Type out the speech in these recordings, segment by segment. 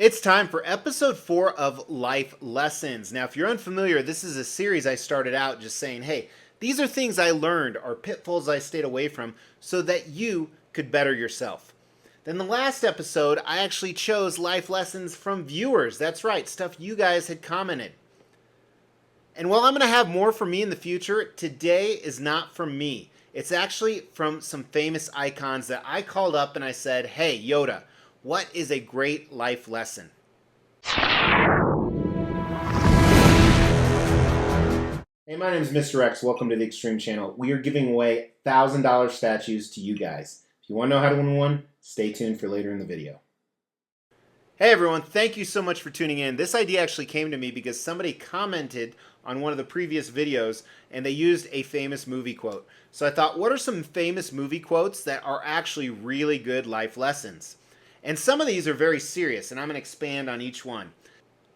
It's time for episode 4 of Life Lessons. Now, if you're unfamiliar, this is a series I started out just saying, hey, these are things I learned or pitfalls I stayed away from so that you could better yourself. Then the last episode, I actually chose life lessons from viewers. That's right, stuff you guys had commented. And while I'm going to have more from me in the future, today is not from me. It's actually from some famous icons that I called up and I said, hey, Yoda, what is a great life lesson? Hey, my name is Misdirection. Welcome to the Extreme Channel. We are giving away $1,000 statues to you guys. If you want to know how to win one, stay tuned for later in the video. Hey everyone, thank you so much for tuning in. This idea actually came to me because somebody commented on one of the previous videos and they used a famous movie quote. So I thought, what are some famous movie quotes that are actually really good life lessons? And some of these are very serious, and I'm going to expand on each one.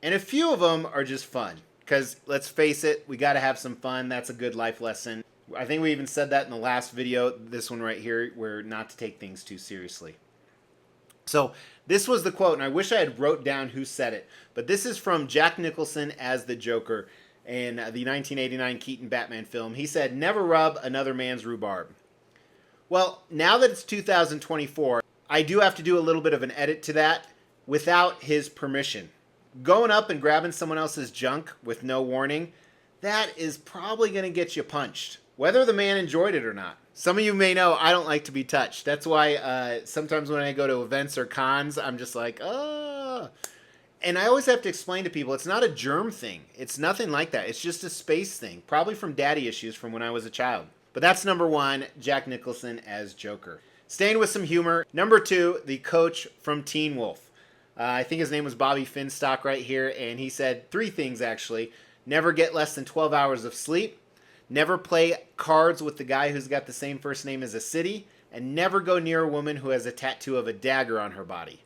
And a few of them are just fun, because let's face it, we got to have some fun. That's a good life lesson. I think we even said that in the last video, this one right here, where not to take things too seriously. So this was the quote, and I wish I had wrote down who said it, but this is from Jack Nicholson as the Joker in the 1989 Keaton Batman film. He said, "Never rub another man's rhubarb." Well, now that it's 2024, I do have to do a little bit of an edit to that without his permission. Going up and grabbing someone else's junk with no warning, that is probably going to get you punched, whether the man enjoyed it or not. Some of you may know I don't like to be touched. That's why sometimes when I go to events or cons, I'm just like, oh. And I always have to explain to people, it's not a germ thing. It's nothing like that. It's just a space thing, probably from daddy issues from when I was a child. But that's number one, Jack Nicholson as Joker. Staying with some humor. Number two, the coach from Teen Wolf. I think his name was Bobby Finstock right here, and he said three things actually. Never get less than 12 hours of sleep. Never play cards with the guy who's got the same first name as a city. And never go near a woman who has a tattoo of a dagger on her body.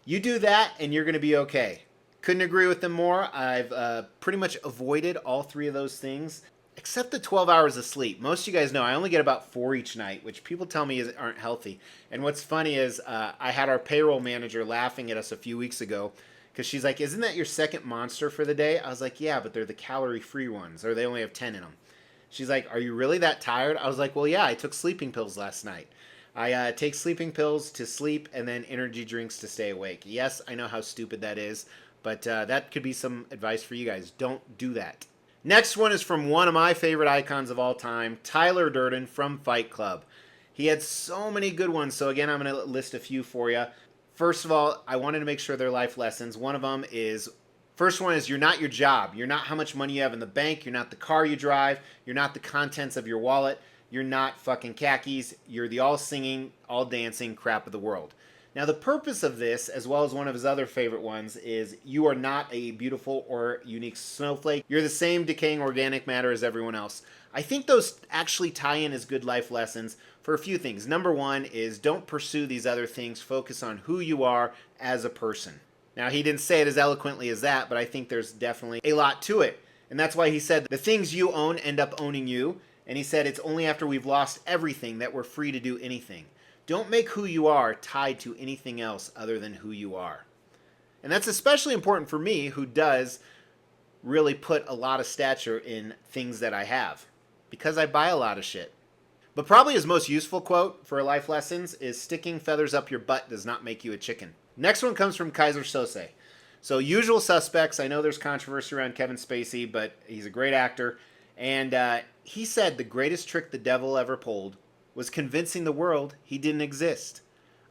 You do that, and you're going to be okay. Couldn't agree with them more. I've pretty much avoided all three of those things. Except the 12 hours of sleep. Most of you guys know I only get about 4 each night, which people tell me aren't healthy. And what's funny is I had our payroll manager laughing at us a few weeks ago because she's like, isn't that your second monster for the day? I was like, yeah, but they're the calorie-free ones, or they only have 10 in them. She's like, are you really that tired? I was like, well, yeah, I took sleeping pills last night. I take sleeping pills to sleep and then energy drinks to stay awake. Yes, I know how stupid that is, but that could be some advice for you guys. Don't do that. Next one is from one of my favorite icons of all time, Tyler Durden from Fight Club. He had so many good ones, so again, I'm going to list a few for you. First of all, I wanted to make sure they're life lessons. One of them is, first one is, you're not your job. You're not how much money you have in the bank. You're not the car you drive. You're not the contents of your wallet. You're not fucking khakis. You're the all-singing, all-dancing crap of the world. Now, the purpose of this, as well as one of his other favorite ones, is you are not a beautiful or unique snowflake. You're the same decaying organic matter as everyone else. I think those actually tie in as good life lessons for a few things. Number one is don't pursue these other things. Focus on who you are as a person. Now, he didn't say it as eloquently as that, but I think there's definitely a lot to it. And that's why he said the things you own end up owning you. And he said it's only after we've lost everything that we're free to do anything. Don't make who you are tied to anything else other than who you are. And that's especially important for me, who does really put a lot of stature in things that I have, because I buy a lot of shit. But probably his most useful quote for life lessons is, sticking feathers up your butt does not make you a chicken. Next one comes from Kaiser Sose. So Usual Suspects, I know there's controversy around Kevin Spacey, but he's a great actor. And he said the greatest trick the devil ever pulled was convincing the world he didn't exist.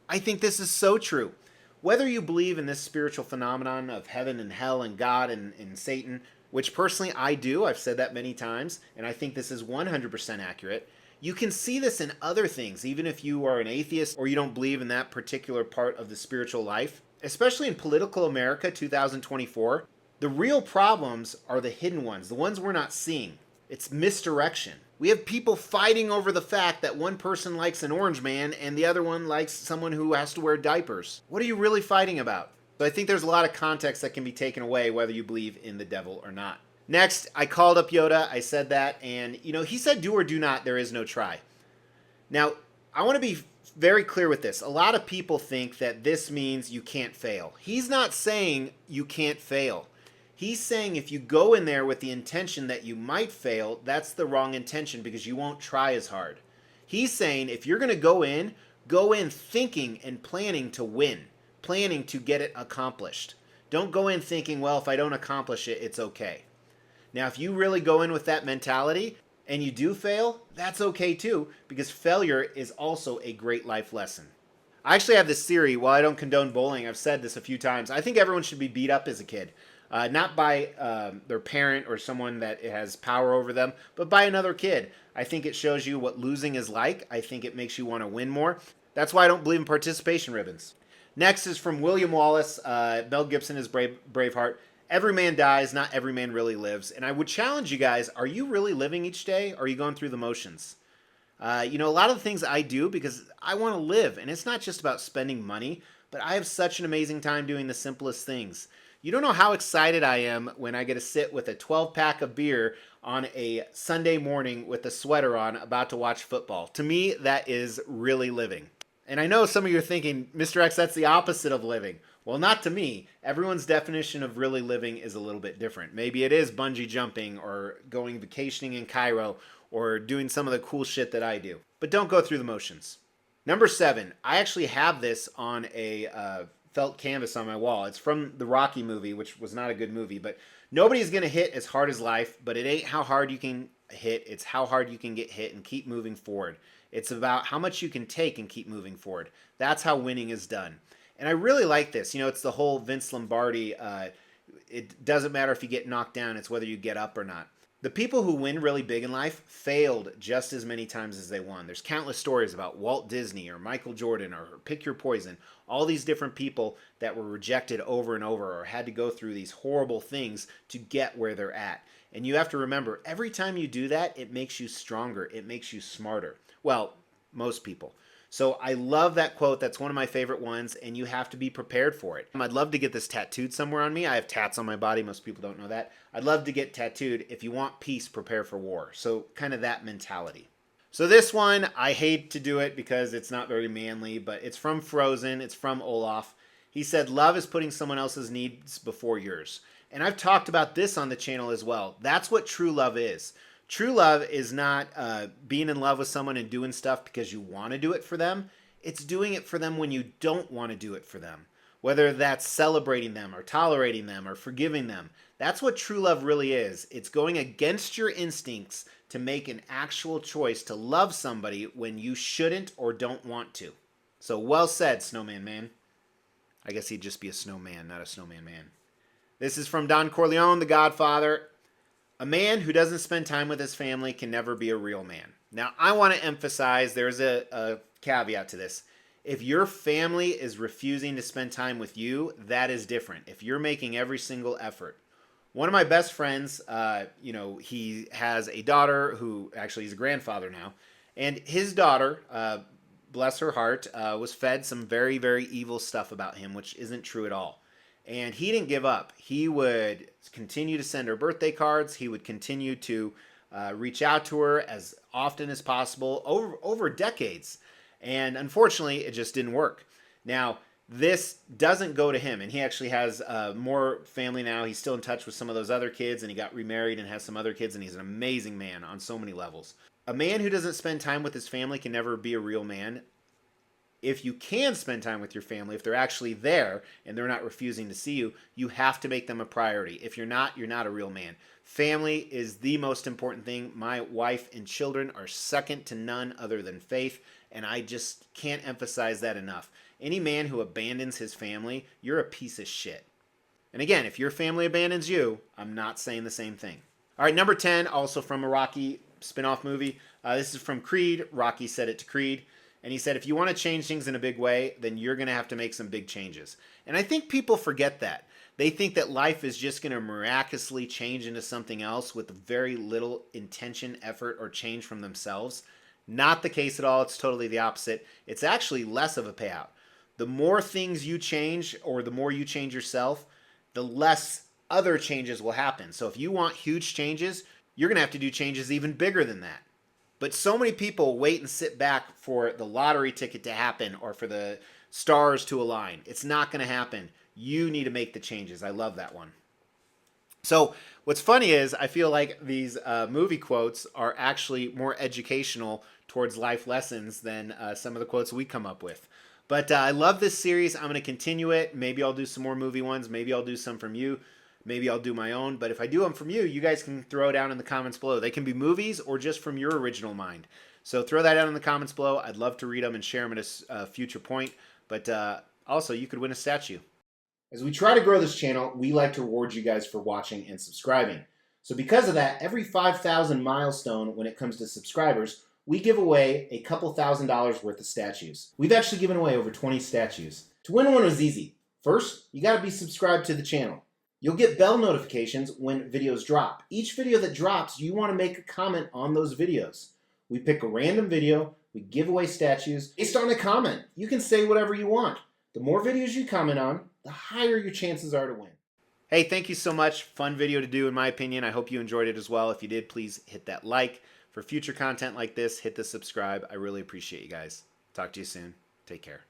I think this is so true. Whether you believe in this spiritual phenomenon of heaven and hell and God and Satan, which personally I do, I've said that many times, and I think this is 100% accurate, you can see this in other things, even if you are an atheist or you don't believe in that particular part of the spiritual life. Especially in political America 2024, the real problems are the hidden ones, the ones we're not seeing. It's misdirection. We have people fighting over the fact that one person likes an orange man and the other one likes someone who has to wear diapers. What are you really fighting about? So I think there's a lot of context that can be taken away whether you believe in the devil or not. Next, I called up Yoda. I said that, and he said do or do not, there is no try. Now, I want to be very clear with this. A lot of people think that this means you can't fail. He's not saying you can't fail. He's saying if you go in there with the intention that you might fail, that's the wrong intention because you won't try as hard. He's saying if you're going to go in thinking and planning to win, planning to get it accomplished. Don't go in thinking, well, if I don't accomplish it, it's okay. Now, if you really go in with that mentality and you do fail, that's okay too, because failure is also a great life lesson. I actually have this theory. While I don't condone bullying, I've said this a few times. I think everyone should be beat up as a kid. Not by their parent or someone that has power over them, but by another kid. I think it shows you what losing is like. I think it makes you want to win more. That's why I don't believe in participation ribbons. Next is from William Wallace. Mel Gibson is Braveheart. Every man dies, not every man really lives. And I would challenge you guys, are you really living each day, or are you going through the motions? A lot of the things I do because I want to live, and it's not just about spending money, but I have such an amazing time doing the simplest things. You don't know how excited I am when I get to sit with a 12-pack of beer on a Sunday morning with a sweater on about to watch football. To me, that is really living. And I know some of you are thinking, Mr. X, that's the opposite of living. Well, not to me. Everyone's definition of really living is a little bit different. Maybe it is bungee jumping or going vacationing in Cairo or doing some of the cool shit that I do. But don't go through the motions. Number 7, I actually have this on a felt canvas on my wall. It's from the Rocky movie, which was not a good movie, but nobody's going to hit as hard as life, but it ain't how hard you can hit. It's how hard you can get hit and keep moving forward. It's about how much you can take and keep moving forward. That's how winning is done. And I really like this. It's the whole Vince Lombardi, it doesn't matter if you get knocked down, it's whether you get up or not. The people who win really big in life failed just as many times as they won. There's countless stories about Walt Disney or Michael Jordan or Pick Your Poison, all these different people that were rejected over and over or had to go through these horrible things to get where they're at. And you have to remember, every time you do that, it makes you stronger. It makes you smarter. Well, most people. So I love that quote. That's one of my favorite ones, and you have to be prepared for it. I'd love to get this tattooed somewhere on me. I have tats on my body. Most people don't know that. I'd love to get tattooed. If you want peace, prepare for war. So kind of that mentality. So this one, I hate to do it because it's not very manly, but it's from Frozen. It's from Olaf. He said, love is putting someone else's needs before yours. And I've talked about this on the channel as well. That's what true love is. True love is not being in love with someone and doing stuff because you want to do it for them. It's doing it for them when you don't want to do it for them. Whether that's celebrating them or tolerating them or forgiving them. That's what true love really is. It's going against your instincts to make an actual choice to love somebody when you shouldn't or don't want to. So well said, Snowman Man. I guess he'd just be a snowman, not a snowman man. This is from Don Corleone, The Godfather. A man who doesn't spend time with his family can never be a real man. Now, I want to emphasize there's a caveat to this. If your family is refusing to spend time with you, that is different. If you're making every single effort. One of my best friends, he has a daughter who actually is a grandfather now. And his daughter, bless her heart, was fed some very, very evil stuff about him, which isn't true at all. And he didn't give up. He would continue to send her birthday cards. He would continue to reach out to her as often as possible over decades. And unfortunately, it just didn't work. Now, this doesn't go to him. And he actually has more family now. He's still in touch with some of those other kids. And he got remarried and has some other kids. And he's an amazing man on so many levels. A man who doesn't spend time with his family can never be a real man. If you can spend time with your family, if they're actually there and they're not refusing to see you, you have to make them a priority. If you're not a real man. Family is the most important thing. My wife and children are second to none other than faith, and I just can't emphasize that enough. Any man who abandons his family, you're a piece of shit. And again, if your family abandons you, I'm not saying the same thing. All right, number 10, also from a Rocky spin-off movie. This is from Creed. Rocky said it to Creed. And he said, if you want to change things in a big way, then you're going to have to make some big changes. And I think people forget that. They think that life is just going to miraculously change into something else with very little intention, effort, or change from themselves. Not the case at all. It's totally the opposite. It's actually less of a payout. The more things you change or the more you change yourself, the less other changes will happen. So if you want huge changes, you're going to have to do changes even bigger than that. But so many people wait and sit back for the lottery ticket to happen or for the stars to align. It's not going to happen. You need to make the changes. I love that one. So what's funny is I feel like these movie quotes are actually more educational towards life lessons than some of the quotes we come up with. But I love this series. I'm going to continue it. Maybe I'll do some more movie ones. Maybe I'll do some from you. Maybe I'll do my own. But if I do them from you, you guys can throw down in the comments below. They can be movies or just from your original mind. So throw that down in the comments below. I'd love to read them and share them at a future point. But also, you could win a statue. As we try to grow this channel, we like to reward you guys for watching and subscribing. So because of that, every 5,000 milestone when it comes to subscribers, we give away a couple $1,000s worth of statues. We've actually given away over 20 statues. To win one was easy. First, you gotta be subscribed to the channel. You'll get bell notifications when videos drop. Each video that drops, you wanna make a comment on those videos. We pick a random video, we give away statues based on a comment. You can say whatever you want. The more videos you comment on, the higher your chances are to win. Hey, thank you so much. Fun video to do in my opinion. I hope you enjoyed it as well. If you did, please hit that like. For future content like this, hit the subscribe. I really appreciate you guys. Talk to you soon. Take care.